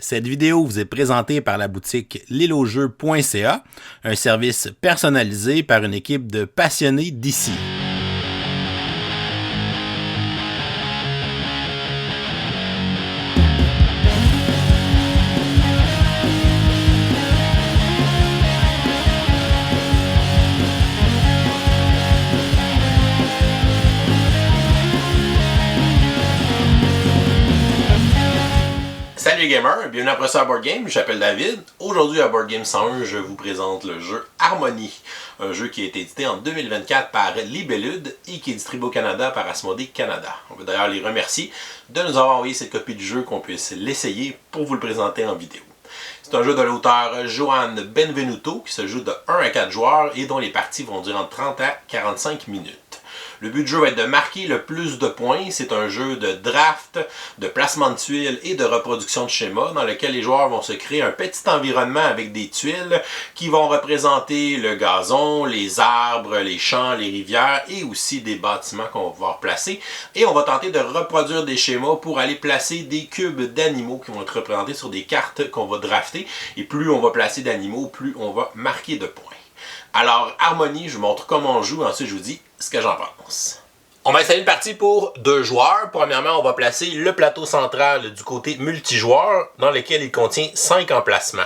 Cette vidéo vous est présentée par la boutique liloJeux.ca, un service personnalisé par une équipe de passionnés d'ici. Salut les gamers, bienvenue après ça à Board Game, je m'appelle David. Aujourd'hui à Board Game 101, je vous présente le jeu Harmony, un jeu qui a été édité en 2024 par Libellude et qui est distribué au Canada par Asmodée Canada. On veut d'ailleurs les remercier de nous avoir envoyé cette copie du jeu qu'on puisse l'essayer pour vous le présenter en vidéo. C'est un jeu de l'auteur Johan Benvenuto qui se joue de 1 à 4 joueurs et dont les parties vont durer entre 30 à 45 minutes. Le but du jeu va être de marquer le plus de points. C'est un jeu de draft, de placement de tuiles et de reproduction de schémas dans lequel les joueurs vont se créer un petit environnement avec des tuiles qui vont représenter le gazon, les arbres, les champs, les rivières et aussi des bâtiments qu'on va pouvoir placer. Et on va tenter de reproduire des schémas pour aller placer des cubes d'animaux qui vont être représentés sur des cartes qu'on va drafter. Et plus on va placer d'animaux, plus on va marquer de points. Alors, Harmony, je vous montre comment on joue, ensuite je vous dis ce que j'en pense. On va installer une partie pour 2 joueurs. Premièrement, on va placer le plateau central du côté multijoueur dans lequel il contient 5 emplacements.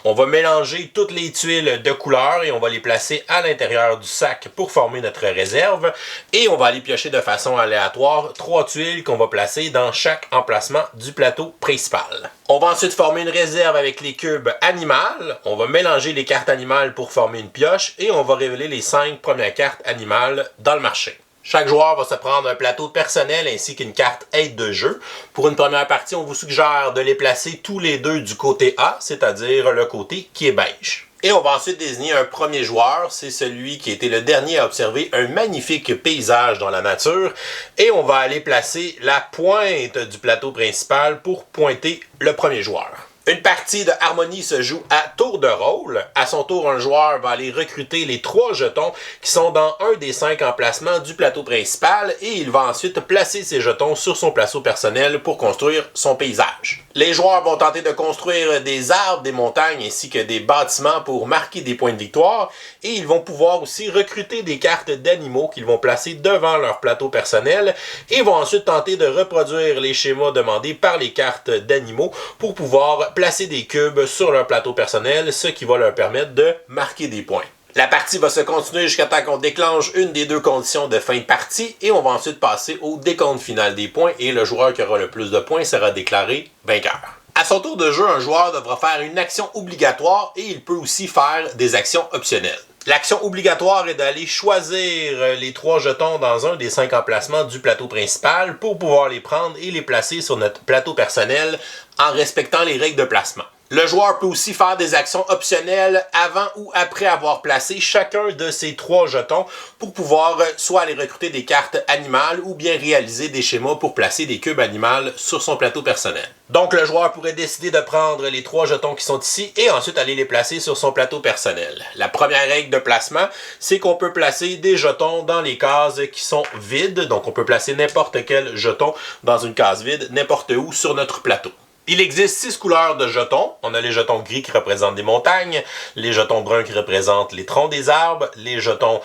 On va mélanger toutes les tuiles de couleur et on va les placer à l'intérieur du sac pour former notre réserve. Et on va aller piocher de façon aléatoire 3 tuiles qu'on va placer dans chaque emplacement du plateau principal. On va ensuite former une réserve avec les cubes animales. On va mélanger les cartes animales pour former une pioche et on va révéler les 5 premières cartes animales dans le marché. Chaque joueur va se prendre un plateau personnel ainsi qu'une carte aide de jeu. Pour une première partie, on vous suggère de les placer tous les deux du côté A, c'est-à-dire le côté qui est beige. Et on va ensuite désigner un premier joueur, c'est celui qui a été le dernier à observer un magnifique paysage dans la nature. Et on va aller placer la pointe du plateau principal pour pointer le premier joueur. Une partie de Harmony se joue à tour de rôle. À son tour, un joueur va aller recruter les 3 jetons qui sont dans un des 5 emplacements du plateau principal et il va ensuite placer ces jetons sur son plateau personnel pour construire son paysage. Les joueurs vont tenter de construire des arbres, des montagnes ainsi que des bâtiments pour marquer des points de victoire et ils vont pouvoir aussi recruter des cartes d'animaux qu'ils vont placer devant leur plateau personnel et vont ensuite tenter de reproduire les schémas demandés par les cartes d'animaux pour pouvoir placer des cubes sur leur plateau personnel, ce qui va leur permettre de marquer des points. La partie va se continuer jusqu'à temps qu'on déclenche une des 2 conditions de fin de partie et on va ensuite passer au décompte final des points et le joueur qui aura le plus de points sera déclaré vainqueur. À son tour de jeu, un joueur devra faire une action obligatoire et il peut aussi faire des actions optionnelles. L'action obligatoire est d'aller choisir les 3 jetons dans un des 5 emplacements du plateau principal pour pouvoir les prendre et les placer sur notre plateau personnel en respectant les règles de placement. Le joueur peut aussi faire des actions optionnelles avant ou après avoir placé chacun de ces 3 jetons pour pouvoir soit aller recruter des cartes animales ou bien réaliser des schémas pour placer des cubes animaux sur son plateau personnel. Donc le joueur pourrait décider de prendre les 3 jetons qui sont ici et ensuite aller les placer sur son plateau personnel. La première règle de placement, c'est qu'on peut placer des jetons dans les cases qui sont vides. Donc on peut placer n'importe quel jeton dans une case vide, n'importe où sur notre plateau. Il existe 6 couleurs de jetons. On a les jetons gris qui représentent des montagnes, les jetons bruns qui représentent les troncs des arbres, les jetons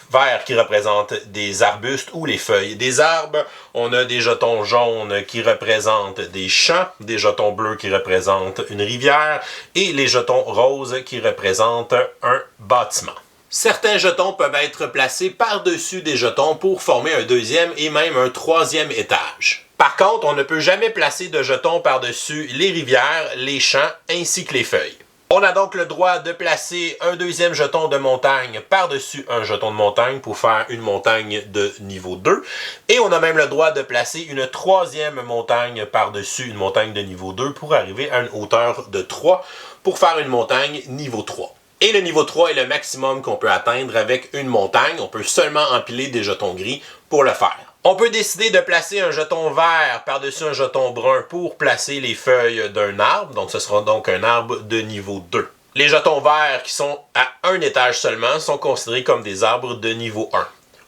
verts qui représentent des arbustes ou les feuilles des arbres. On a des jetons jaunes qui représentent des champs, des jetons bleus qui représentent une rivière et les jetons roses qui représentent un bâtiment. Certains jetons peuvent être placés par-dessus des jetons pour former un 2e et même un 3e étage. Par contre, on ne peut jamais placer de jetons par-dessus les rivières, les champs ainsi que les feuilles. On a donc le droit de placer un 2e jeton de montagne par-dessus un jeton de montagne pour faire une montagne de niveau 2. Et on a même le droit de placer une 3e montagne par-dessus une montagne de niveau 2 pour arriver à une hauteur de 3 pour faire une montagne niveau 3. Et le niveau 3 est le maximum qu'on peut atteindre avec une montagne. On peut seulement empiler des jetons gris pour le faire. On peut décider de placer un jeton vert par-dessus un jeton brun pour placer les feuilles d'un arbre. Donc ce sera donc un arbre de niveau 2. Les jetons verts qui sont à un étage seulement sont considérés comme des arbres de niveau 1.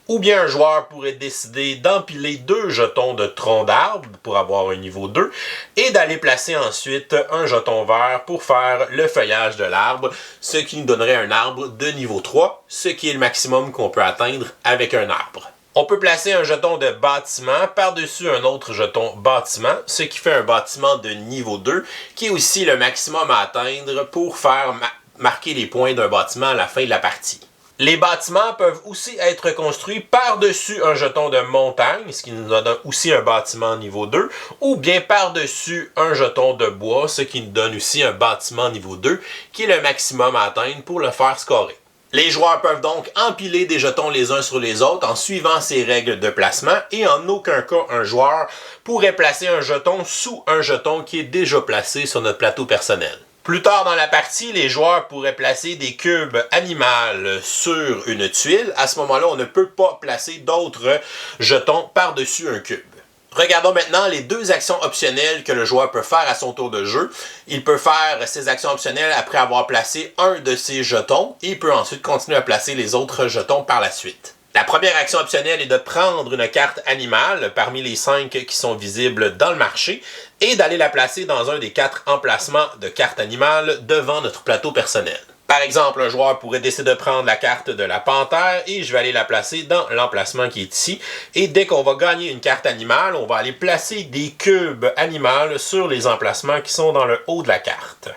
Ou bien un joueur pourrait décider d'empiler 2 jetons de tronc d'arbre pour avoir un niveau 2 et d'aller placer ensuite un jeton vert pour faire le feuillage de l'arbre, ce qui nous donnerait un arbre de niveau 3, ce qui est le maximum qu'on peut atteindre avec un arbre. On peut placer un jeton de bâtiment par-dessus un autre jeton bâtiment, ce qui fait un bâtiment de niveau 2, qui est aussi le maximum à atteindre pour faire marquer les points d'un bâtiment à la fin de la partie. Les bâtiments peuvent aussi être construits par-dessus un jeton de montagne, ce qui nous donne aussi un bâtiment niveau 2, ou bien par-dessus un jeton de bois, ce qui nous donne aussi un bâtiment niveau 2, qui est le maximum à atteindre pour le faire scorer. Les joueurs peuvent donc empiler des jetons les uns sur les autres en suivant ces règles de placement et en aucun cas un joueur pourrait placer un jeton sous un jeton qui est déjà placé sur notre plateau personnel. Plus tard dans la partie, les joueurs pourraient placer des cubes animaux sur une tuile. À ce moment-là, on ne peut pas placer d'autres jetons par-dessus un cube. Regardons maintenant les 2 actions optionnelles que le joueur peut faire à son tour de jeu. Il peut faire ces actions optionnelles après avoir placé un de ses jetons et il peut ensuite continuer à placer les autres jetons par la suite. La première action optionnelle est de prendre une carte animale parmi les 5 qui sont visibles dans le marché et d'aller la placer dans un des 4 emplacements de cartes animales devant notre plateau personnel. Par exemple, un joueur pourrait décider de prendre la carte de la panthère et je vais aller la placer dans l'emplacement qui est ici. Et dès qu'on va gagner une carte animale, on va aller placer des cubes animaux sur les emplacements qui sont dans le haut de la carte.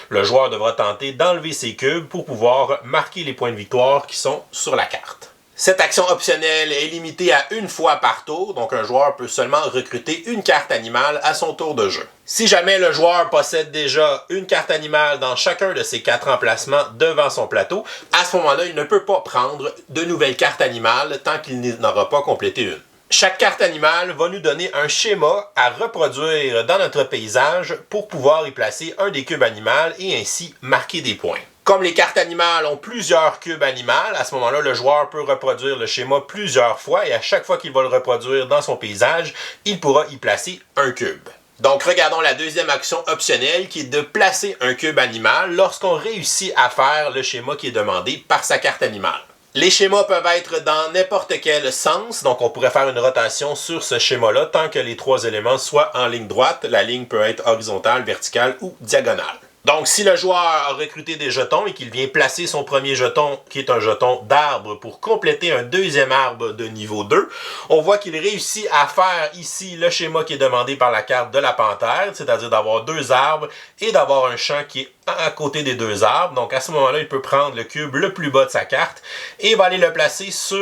Le joueur devra tenter d'enlever ces cubes pour pouvoir marquer les points de victoire qui sont sur la carte. Cette action optionnelle est limitée à une fois par tour, donc un joueur peut seulement recruter une carte animale à son tour de jeu. Si jamais le joueur possède déjà une carte animale dans chacun de ces 4 emplacements devant son plateau, à ce moment-là, il ne peut pas prendre de nouvelles cartes animales tant qu'il n'aura pas complété une. Chaque carte animale va nous donner un schéma à reproduire dans notre paysage pour pouvoir y placer un des cubes animaux et ainsi marquer des points. Comme les cartes animales ont plusieurs cubes animaux, à ce moment-là, le joueur peut reproduire le schéma plusieurs fois et à chaque fois qu'il va le reproduire dans son paysage, il pourra y placer un cube. Donc, regardons la deuxième action optionnelle qui est de placer un cube animal lorsqu'on réussit à faire le schéma qui est demandé par sa carte animale. Les schémas peuvent être dans n'importe quel sens, donc on pourrait faire une rotation sur ce schéma-là tant que les 3 éléments soient en ligne droite. La ligne peut être horizontale, verticale ou diagonale. Donc, si le joueur a recruté des jetons et qu'il vient placer son premier jeton, qui est un jeton d'arbre, pour compléter un deuxième arbre de niveau 2, on voit qu'il réussit à faire ici le schéma qui est demandé par la carte de la panthère, c'est-à-dire d'avoir 2 arbres et d'avoir un champ qui est à côté des 2 arbres. Donc, à ce moment-là, il peut prendre le cube le plus bas de sa carte et va aller le placer sur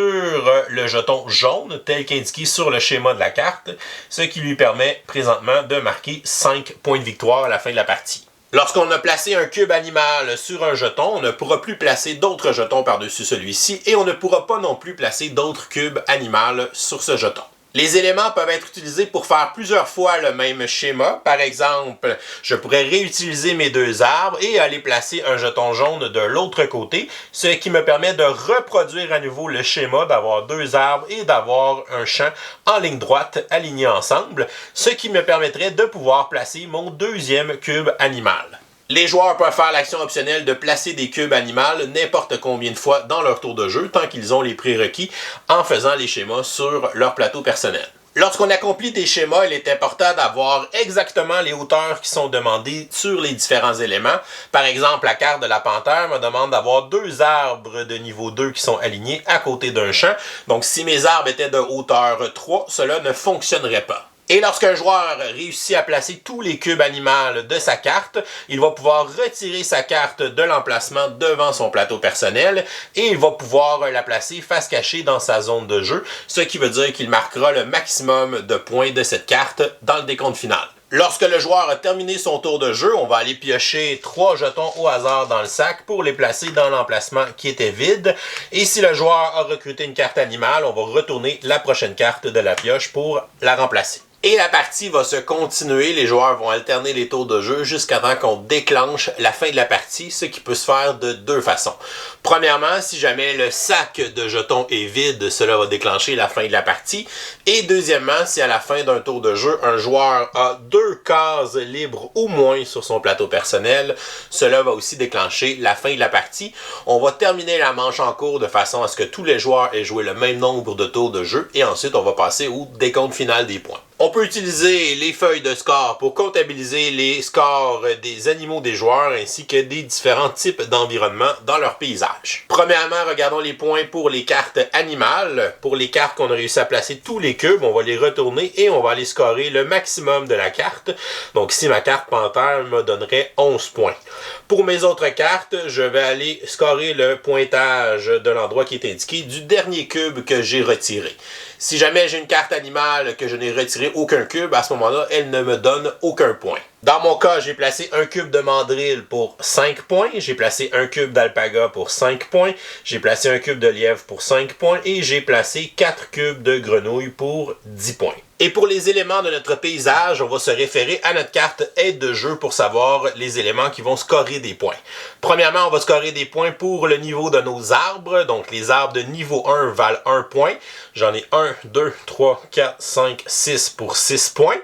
le jeton jaune, tel qu'indiqué sur le schéma de la carte, ce qui lui permet présentement de marquer 5 points de victoire à la fin de la partie. Lorsqu'on a placé un cube animal sur un jeton, on ne pourra plus placer d'autres jetons par-dessus celui-ci et on ne pourra pas non plus placer d'autres cubes animaux sur ce jeton. Les éléments peuvent être utilisés pour faire plusieurs fois le même schéma. Par exemple, je pourrais réutiliser mes 2 arbres et aller placer un jeton jaune de l'autre côté, ce qui me permet de reproduire à nouveau le schéma, d'avoir 2 arbres et d'avoir un champ en ligne droite alignés ensemble, ce qui me permettrait de pouvoir placer mon deuxième cube animal. Les joueurs peuvent faire l'action optionnelle de placer des cubes animaux n'importe combien de fois dans leur tour de jeu, tant qu'ils ont les prérequis en faisant les schémas sur leur plateau personnel. Lorsqu'on accomplit des schémas, il est important d'avoir exactement les hauteurs qui sont demandées sur les différents éléments. Par exemple, la carte de la panthère me demande d'avoir 2 arbres de niveau 2 qui sont alignés à côté d'un champ. Donc, si mes arbres étaient de hauteur 3, cela ne fonctionnerait pas. Et lorsqu'un joueur réussit à placer tous les cubes animaux de sa carte, il va pouvoir retirer sa carte de l'emplacement devant son plateau personnel et il va pouvoir la placer face cachée dans sa zone de jeu, ce qui veut dire qu'il marquera le maximum de points de cette carte dans le décompte final. Lorsque le joueur a terminé son tour de jeu, on va aller piocher 3 jetons au hasard dans le sac pour les placer dans l'emplacement qui était vide. Et si le joueur a recruté une carte animale, on va retourner la prochaine carte de la pioche pour la remplacer. Et la partie va se continuer, les joueurs vont alterner les tours de jeu jusqu'à temps qu'on déclenche la fin de la partie, ce qui peut se faire de deux façons. Premièrement, si jamais le sac de jetons est vide, cela va déclencher la fin de la partie. Et deuxièmement, si à la fin d'un tour de jeu, un joueur a 2 cases libres ou moins sur son plateau personnel, cela va aussi déclencher la fin de la partie. On va terminer la manche en cours de façon à ce que tous les joueurs aient joué le même nombre de tours de jeu et ensuite on va passer au décompte final des points. On peut utiliser les feuilles de score pour comptabiliser les scores des animaux des joueurs ainsi que des différents types d'environnements dans leur paysage. Premièrement, regardons les points pour les cartes animales. Pour les cartes qu'on a réussi à placer tous les cubes, on va les retourner et on va aller scorer le maximum de la carte. Donc ici, ma carte panthère me donnerait 11 points. Pour mes autres cartes, je vais aller scorer le pointage de l'endroit qui est indiqué du dernier cube que j'ai retiré. Si jamais j'ai une carte animale que je n'ai retiré aucun cube, à ce moment-là, elle ne me donne aucun point. Dans mon cas, j'ai placé un cube de mandrill pour 5 points, j'ai placé un cube d'alpaga pour 5 points, j'ai placé un cube de lièvre pour 5 points et j'ai placé 4 cubes de grenouille pour 10 points. Et pour les éléments de notre paysage, on va se référer à notre carte aide de jeu pour savoir les éléments qui vont scorer des points. Premièrement, on va scorer des points pour le niveau de nos arbres. Donc les arbres de niveau 1 valent 1 point. J'en ai 1, 2, 3, 4, 5, 6 pour 6 points.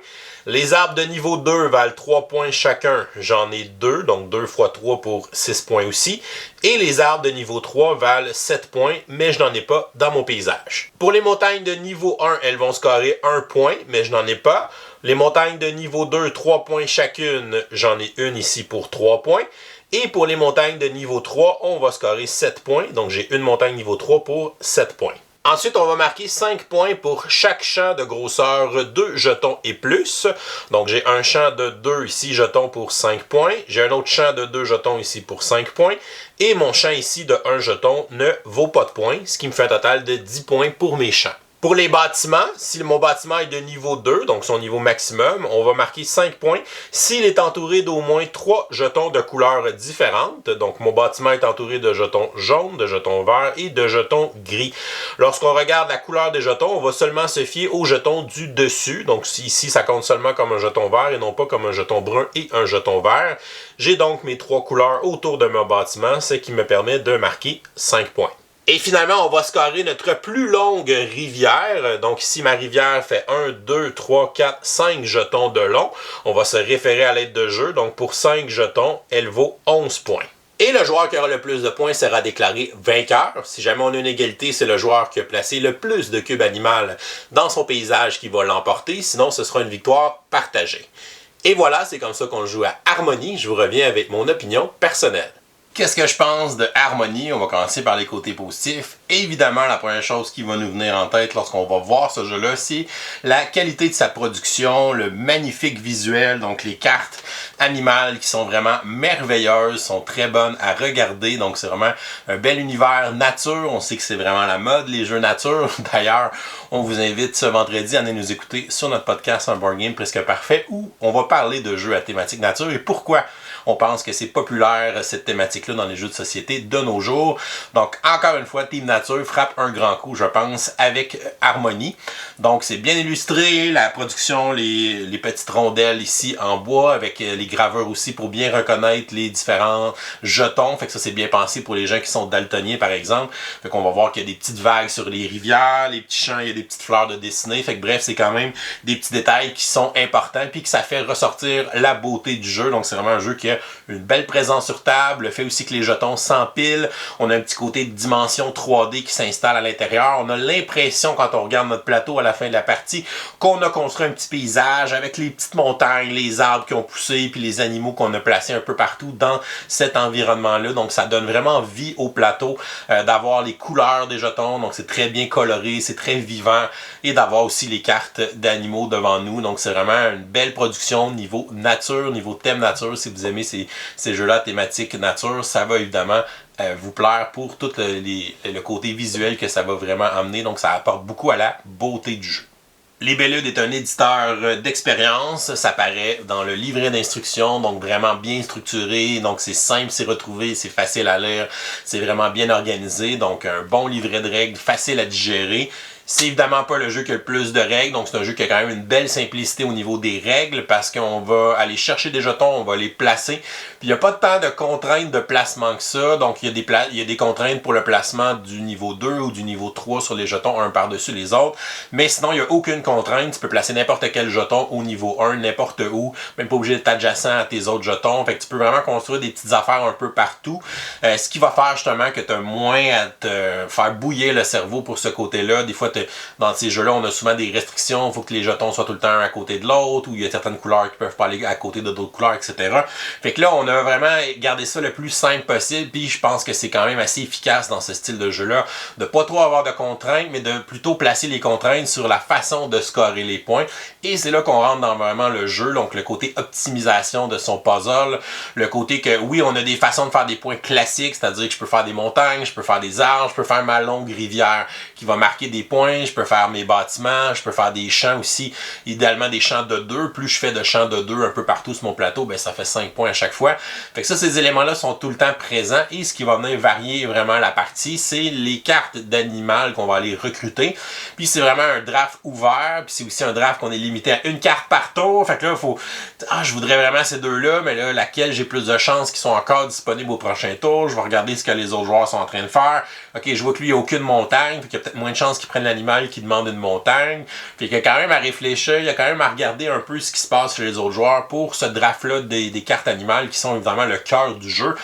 Les arbres de niveau 2 valent 3 points chacun. J'en ai 2, donc 2 fois 3 pour 6 points aussi. Et les arbres de niveau 3 valent 7 points, mais je n'en ai pas dans mon paysage. Pour les montagnes de niveau 1, elles vont scorer 1 point, mais je n'en ai pas. Les montagnes de niveau 2, 3 points chacune. J'en ai une ici pour 3 points. Et pour les montagnes de niveau 3, on va scorer 7 points. Donc j'ai une montagne niveau 3 pour 7 points. Ensuite, on va marquer 5 points pour chaque champ de grosseur 2 jetons et plus. Donc, j'ai un champ de 2 ici jetons pour 5 points. J'ai un autre champ de 2 jetons ici pour 5 points. Et mon champ ici de 1 jeton ne vaut pas de points, ce qui me fait un total de 10 points pour mes champs. Pour les bâtiments, si mon bâtiment est de niveau 2, donc son niveau maximum, on va marquer 5 points s'il est entouré d'au moins 3 jetons de couleurs différentes. Donc mon bâtiment est entouré de jetons jaunes, de jetons verts et de jetons gris. Lorsqu'on regarde la couleur des jetons, on va seulement se fier aux jetons du dessus. Donc ici, ça compte seulement comme un jeton vert et non pas comme un jeton brun et un jeton vert. J'ai donc mes 3 couleurs autour de mon bâtiment, ce qui me permet de marquer 5 points. Et finalement, on va scorer notre plus longue rivière. Donc ici, ma rivière fait 1, 2, 3, 4, 5 jetons de long. On va se référer à l'aide de jeu. Donc pour 5 jetons, elle vaut 11 points. Et le joueur qui aura le plus de points sera déclaré vainqueur. Si jamais on a une égalité, c'est le joueur qui a placé le plus de cubes animaux dans son paysage qui va l'emporter. Sinon, ce sera une victoire partagée. Et voilà, c'est comme ça qu'on joue à Harmonie. Je vous reviens avec mon opinion personnelle. Qu'est-ce que je pense de Harmonie? On va commencer par les côtés positifs. Évidemment, la première chose qui va nous venir en tête lorsqu'on va voir ce jeu-là, c'est la qualité de sa production, le magnifique visuel, donc les cartes animales qui sont vraiment merveilleuses, sont très bonnes à regarder. Donc c'est vraiment un bel univers nature. On sait que c'est vraiment la mode, les jeux nature. D'ailleurs, on vous invite ce vendredi à aller nous écouter sur notre podcast Un Board Game Presque Parfait où on va parler de jeux à thématique nature et pourquoi on pense que c'est populaire cette thématique-là dans les jeux de société de nos jours. Donc encore une fois, Team Nature frappe un grand coup, je pense, avec Harmonie. Donc c'est bien illustré, la production, les petites rondelles ici en bois avec les graveurs aussi pour bien reconnaître les différents jetons. Fait que ça c'est bien pensé pour les gens qui sont daltoniens par exemple. Fait qu'on va voir qu'il y a des petites vagues sur les rivières, les petits champs, il y a des petites fleurs de dessinée. Fait que bref, c'est quand même des petits détails qui sont importants puis que ça fait ressortir la beauté du jeu. Donc c'est vraiment un jeu qui a une belle présence sur table, le fait aussi que les jetons s'empilent, on a un petit côté de dimension 3D qui s'installe à l'intérieur, on a l'impression quand on regarde notre plateau à la fin de la partie qu'on a construit un petit paysage avec les petites montagnes, les arbres qui ont poussé, puis les animaux qu'on a placés un peu partout dans cet environnement-là, donc ça donne vraiment vie au plateau, d'avoir les couleurs des jetons, donc c'est très bien coloré, c'est très vivant, et d'avoir aussi les cartes d'animaux devant nous, donc c'est vraiment une belle production niveau nature, niveau thème nature, si vous aimez ces jeux-là thématiques nature, ça va évidemment vous plaire pour tout le côté visuel que ça va vraiment amener. Donc ça apporte beaucoup à la beauté du jeu. Libellude est un éditeur d'expérience, ça paraît dans le livret d'instructions, donc vraiment bien structuré, donc c'est simple, c'est retrouvé, c'est facile à lire, c'est vraiment bien organisé, donc un bon livret de règles, facile à digérer. C'est évidemment pas le jeu qui a le plus de règles, donc c'est un jeu qui a quand même une belle simplicité au niveau des règles parce qu'on va aller chercher des jetons, on va les placer. Puis il n'y a pas tant de contraintes de placement que ça, donc il y a des contraintes pour le placement du niveau 2 ou du niveau 3 sur les jetons un par-dessus les autres, mais sinon il n'y a aucune contrainte, tu peux placer n'importe quel jeton au niveau 1, n'importe où, même pas obligé d'être adjacent à tes autres jetons, fait que tu peux vraiment construire des petites affaires un peu partout, ce qui va faire justement que tu as moins à te faire bouillir le cerveau pour ce côté-là. Des fois, dans ces jeux-là, on a souvent des restrictions. Il faut que les jetons soient tout le temps un à côté de l'autre, ou il y a certaines couleurs qui peuvent pas aller à côté de d'autres couleurs, etc. Fait que là, on a vraiment gardé ça le plus simple possible, puis je pense que c'est quand même assez efficace dans ce style de jeu-là, de pas trop avoir de contraintes, mais de plutôt placer les contraintes sur la façon de scorer les points. Et c'est là qu'on rentre dans vraiment le jeu, donc le côté optimisation de son puzzle, le côté que, oui, on a des façons de faire des points classiques, c'est-à-dire que je peux faire des montagnes, je peux faire des arbres, je peux faire ma longue rivière qui va marquer des points, je peux faire mes bâtiments, je peux faire des champs aussi, idéalement des champs de 2. Plus je fais de champs de 2 un peu partout sur mon plateau, ben ça fait 5 points à chaque fois. Fait que ça, ces éléments-là sont tout le temps présents et ce qui va venir varier vraiment la partie, c'est les cartes d'animal qu'on va aller recruter. Puis c'est vraiment un draft ouvert, puis c'est aussi un draft qu'on est limité à une carte par tour. Fait que là, il faut... Ah, je voudrais vraiment ces deux-là, mais là, laquelle j'ai plus de chances qui sont encore disponibles au prochain tour. Je vais regarder ce que les autres joueurs sont en train de faire. Ok, je vois que lui, il n'y a aucune montagne, fait qu'il y a peut-être moins de chances qu'il prenne l'animal qui demande une montagne. Fait qu'il y a quand même à réfléchir, il y a quand même à regarder un peu ce qui se passe chez les autres joueurs pour ce draft-là des cartes animales qui sont évidemment le cœur du jeu,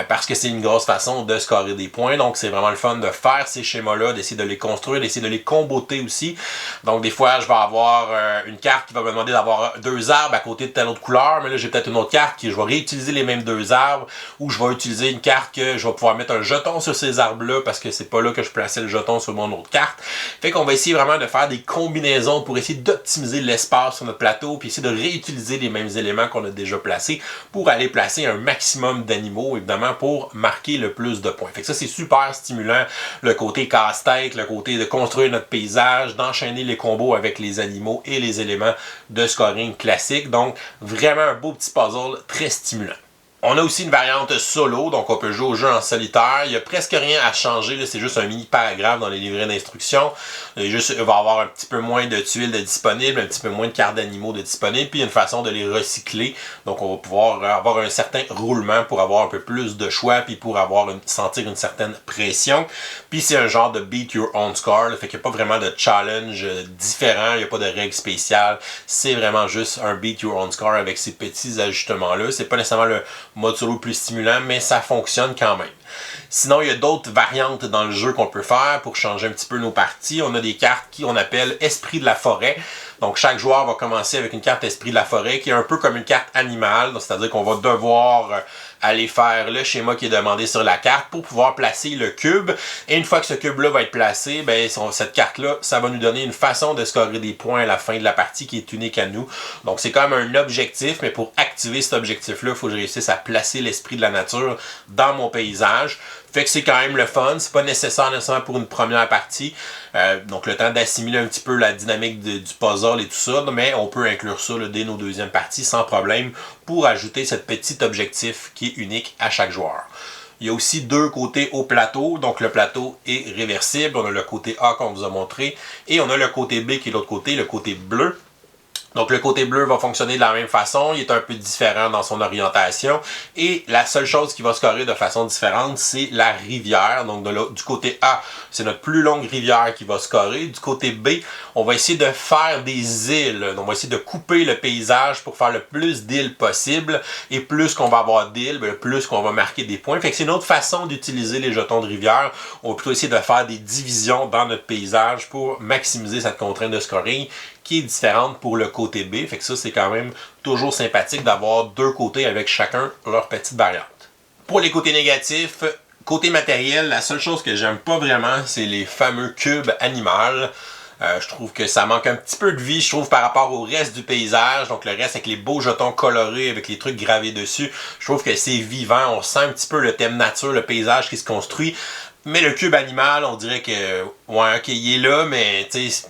parce que c'est une grosse façon de scorer des points. Donc c'est vraiment le fun de faire ces schémas-là, d'essayer de les construire, d'essayer de les comboter aussi. Donc des fois, je vais avoir une carte qui va me demander d'avoir 2 arbres à côté de telle autre couleur, mais là j'ai peut-être une autre carte qui je vais réutiliser les mêmes 2 arbres, ou je vais utiliser une carte que je vais pouvoir mettre un jeton sur ces arbres-là parce que c'est pas là que je plaçais le jeton sur mon autre carte. Fait qu'on va essayer vraiment de faire des combinaisons pour essayer d'optimiser l'espace sur notre plateau, puis essayer de réutiliser les mêmes éléments qu'on a déjà placés pour aller placer un maximum d'animaux, évidemment, pour marquer le plus de points. Fait que ça, c'est super stimulant, le côté casse-tête, le côté de construire notre paysage, d'enchaîner les combos avec les animaux et les éléments de scoring classique. Donc, vraiment un beau petit puzzle très stimulant. On a aussi une variante solo, donc on peut jouer au jeu en solitaire. Il n'y a presque rien à changer, c'est juste un mini paragraphe dans les livrets d'instructions. Il va y avoir un petit peu moins de tuiles de disponibles, un petit peu moins de cartes d'animaux de disponibles, puis une façon de les recycler. Donc on va pouvoir avoir un certain roulement pour avoir un peu plus de choix, puis pour sentir une certaine pression. Puis c'est un genre de beat your own score, fait qu'il n'y a pas vraiment de challenge différent, il n'y a pas de règles spéciales. C'est vraiment juste un beat your own score avec ces petits ajustements-là. C'est pas nécessairement le mode solo plus stimulant, mais ça fonctionne quand même. Sinon, il y a d'autres variantes dans le jeu qu'on peut faire pour changer un petit peu nos parties. On a des cartes qu'on appelle Esprit de la forêt. Donc, chaque joueur va commencer avec une carte Esprit de la forêt qui est un peu comme une carte animale. C'est-à-dire qu'on va devoir aller faire le schéma qui est demandé sur la carte pour pouvoir placer le cube. Et une fois que ce cube-là va être placé, ben, cette carte-là, ça va nous donner une façon de scorer des points à la fin de la partie qui est unique à nous. Donc, c'est quand même un objectif, mais pour activer cet objectif-là, il faut que je réussisse à placer l'esprit de la nature dans mon paysage. Fait que c'est quand même le fun, c'est pas nécessairement pour une première partie, donc le temps d'assimiler un petit peu la dynamique du puzzle et tout ça, mais on peut inclure ça dès nos deuxièmes parties sans problème pour ajouter ce petit objectif qui est unique à chaque joueur. Il y a aussi 2 côtés au plateau, donc le plateau est réversible, on a le côté A qu'on vous a montré, et on a le côté B qui est l'autre côté, le côté bleu. Donc le côté bleu va fonctionner de la même façon, il est un peu différent dans son orientation et la seule chose qui va scorer de façon différente, c'est la rivière. Donc du côté A, c'est notre plus longue rivière qui va scorer. Du côté B, on va essayer de faire des îles. Donc, on va essayer de couper le paysage pour faire le plus d'îles possible et plus qu'on va avoir d'îles, plus qu'on va marquer des points. Fait que c'est une autre façon d'utiliser les jetons de rivière. On va plutôt essayer de faire des divisions dans notre paysage pour maximiser cette contrainte de scoring qui est différente pour le côté B. Fait que ça, c'est quand même toujours sympathique d'avoir 2 côtés avec chacun leur petite variante. Pour les côtés négatifs, côté matériel, la seule chose que j'aime pas vraiment, c'est les fameux cubes animaux. Je trouve que ça manque un petit peu de vie, je trouve, par rapport au reste du paysage. Donc le reste avec les beaux jetons colorés, avec les trucs gravés dessus, je trouve que c'est vivant. On sent un petit peu le thème nature, le paysage qui se construit. Mais le cube animal, on dirait que, ouais, ok, il est là, mais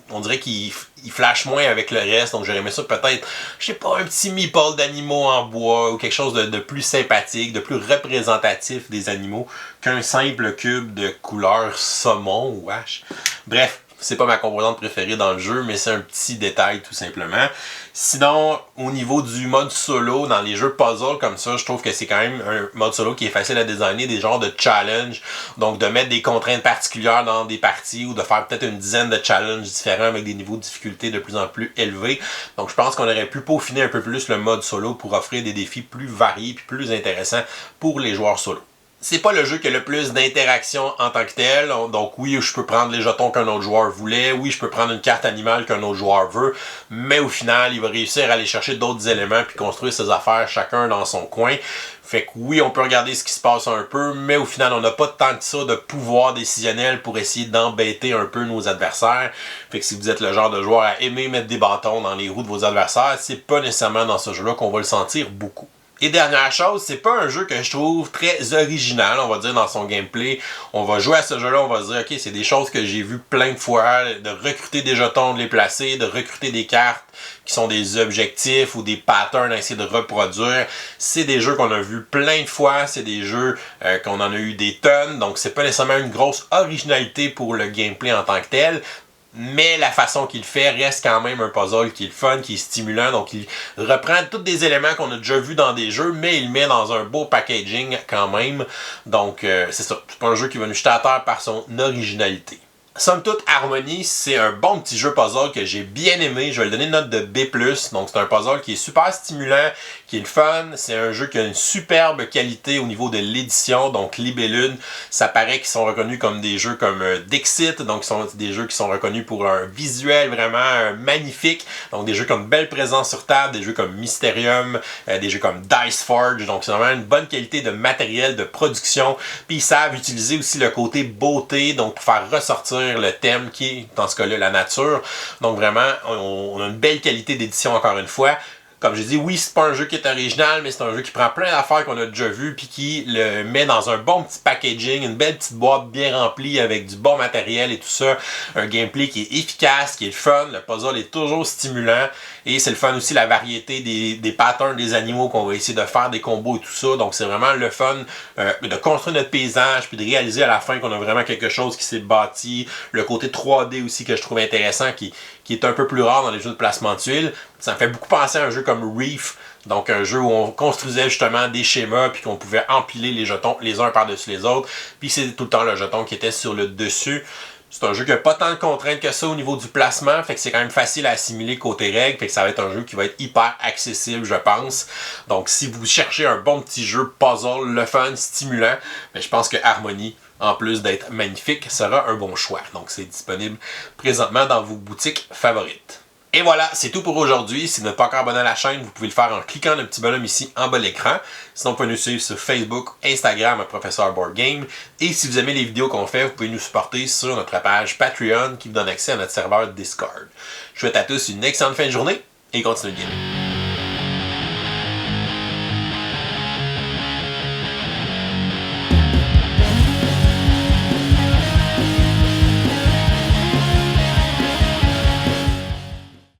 on dirait qu'il flash moins avec le reste. Donc j'aurais aimé ça peut-être, je sais pas, un petit meeple d'animaux en bois ou quelque chose de plus sympathique, de plus représentatif des animaux qu'un simple cube de couleur saumon ou hache. Bref, C'est pas ma composante préférée dans le jeu, mais c'est un petit détail tout simplement. Sinon, au niveau du mode solo, dans les jeux puzzle comme ça, je trouve que c'est quand même un mode solo qui est facile à designer, des genres de challenge. Donc de mettre des contraintes particulières dans des parties ou de faire peut-être une dizaine de challenges différents avec des niveaux de difficulté de plus en plus élevés. Donc je pense qu'on aurait pu peaufiner un peu plus le mode solo pour offrir des défis plus variés et plus intéressants pour les joueurs solo. C'est pas le jeu qui a le plus d'interaction en tant que tel. Donc oui, je peux prendre les jetons qu'un autre joueur voulait. Oui, je peux prendre une carte animale qu'un autre joueur veut. Mais au final, il va réussir à aller chercher d'autres éléments puis construire ses affaires chacun dans son coin. Fait que oui, on peut regarder ce qui se passe un peu, mais au final, on n'a pas tant que ça de pouvoir décisionnel pour essayer d'embêter un peu nos adversaires. Fait que si vous êtes le genre de joueur à aimer mettre des bâtons dans les roues de vos adversaires, c'est pas nécessairement dans ce jeu-là qu'on va le sentir beaucoup. Et dernière chose, c'est pas un jeu que je trouve très original, on va dire, dans son gameplay. On va jouer à ce jeu-là, on va se dire, ok, c'est des choses que j'ai vues plein de fois, de recruter des jetons, de les placer, de recruter des cartes qui sont des objectifs ou des patterns à essayer de reproduire. C'est des jeux qu'on a vus plein de fois, c'est des jeux qu'on en a eu des tonnes, donc c'est pas nécessairement une grosse originalité pour le gameplay en tant que tel. Mais la façon qu'il fait reste quand même un puzzle qui est le fun, qui est stimulant. Donc il reprend tous des éléments qu'on a déjà vus dans des jeux, mais il le met dans un beau packaging quand même. Donc c'est ça, c'est pas un jeu qui va nous jeter à terre par son originalité. Somme toute, Harmony, c'est un bon petit jeu puzzle que j'ai bien aimé. Je vais lui donner une note de B+. Donc c'est un puzzle qui est super stimulant, qui est le fun. C'est un jeu qui a une superbe qualité au niveau de l'édition. Donc Libellude, ça paraît qu'ils sont reconnus comme des jeux comme Dixit. Donc ils sont des jeux qui sont reconnus pour un visuel vraiment magnifique. Donc des jeux comme Belle Présence sur table, des jeux comme Mysterium, des jeux comme Dice Forge. Donc c'est vraiment une bonne qualité de matériel, de production. Puis ils savent utiliser aussi le côté beauté, donc pour faire ressortir le thème qui est, dans ce cas-là, la nature. Donc vraiment, on a une belle qualité d'édition encore une fois. Comme j'ai dit, oui, c'est pas un jeu qui est original, mais c'est un jeu qui prend plein d'affaires qu'on a déjà vues puis qui le met dans un bon petit packaging, une belle petite boîte bien remplie avec du bon matériel et tout ça. Un gameplay qui est efficace, qui est le fun. Le puzzle est toujours stimulant. Et c'est le fun aussi, la variété des patterns des animaux qu'on va essayer de faire, des combos et tout ça. Donc c'est vraiment le fun de construire notre paysage puis de réaliser à la fin qu'on a vraiment quelque chose qui s'est bâti. Le côté 3D aussi que je trouve intéressant, qui est un peu plus rare dans les jeux de placement de tuiles. Ça me fait beaucoup penser à un jeu comme Reef, donc un jeu où on construisait justement des schémas puis qu'on pouvait empiler les jetons les uns par-dessus les autres, puis c'est tout le temps le jeton qui était sur le dessus. C'est un jeu qui n'a pas tant de contraintes que ça au niveau du placement, fait que c'est quand même facile à assimiler côté règles, fait que ça va être un jeu qui va être hyper accessible, je pense. Donc si vous cherchez un bon petit jeu puzzle, le fun, stimulant, mais je pense que Harmony, en plus d'être magnifique, sera un bon choix. Donc c'est disponible présentement dans vos boutiques favorites. Et voilà, c'est tout pour aujourd'hui. Si vous n'êtes pas encore abonné à la chaîne, vous pouvez le faire en cliquant le petit bonhomme ici en bas de l'écran. Sinon, vous pouvez nous suivre sur Facebook, Instagram, Professeur Board Game. Et si vous aimez les vidéos qu'on fait, vous pouvez nous supporter sur notre page Patreon qui vous donne accès à notre serveur Discord. Je vous souhaite à tous une excellente fin de journée et continuez de gamer.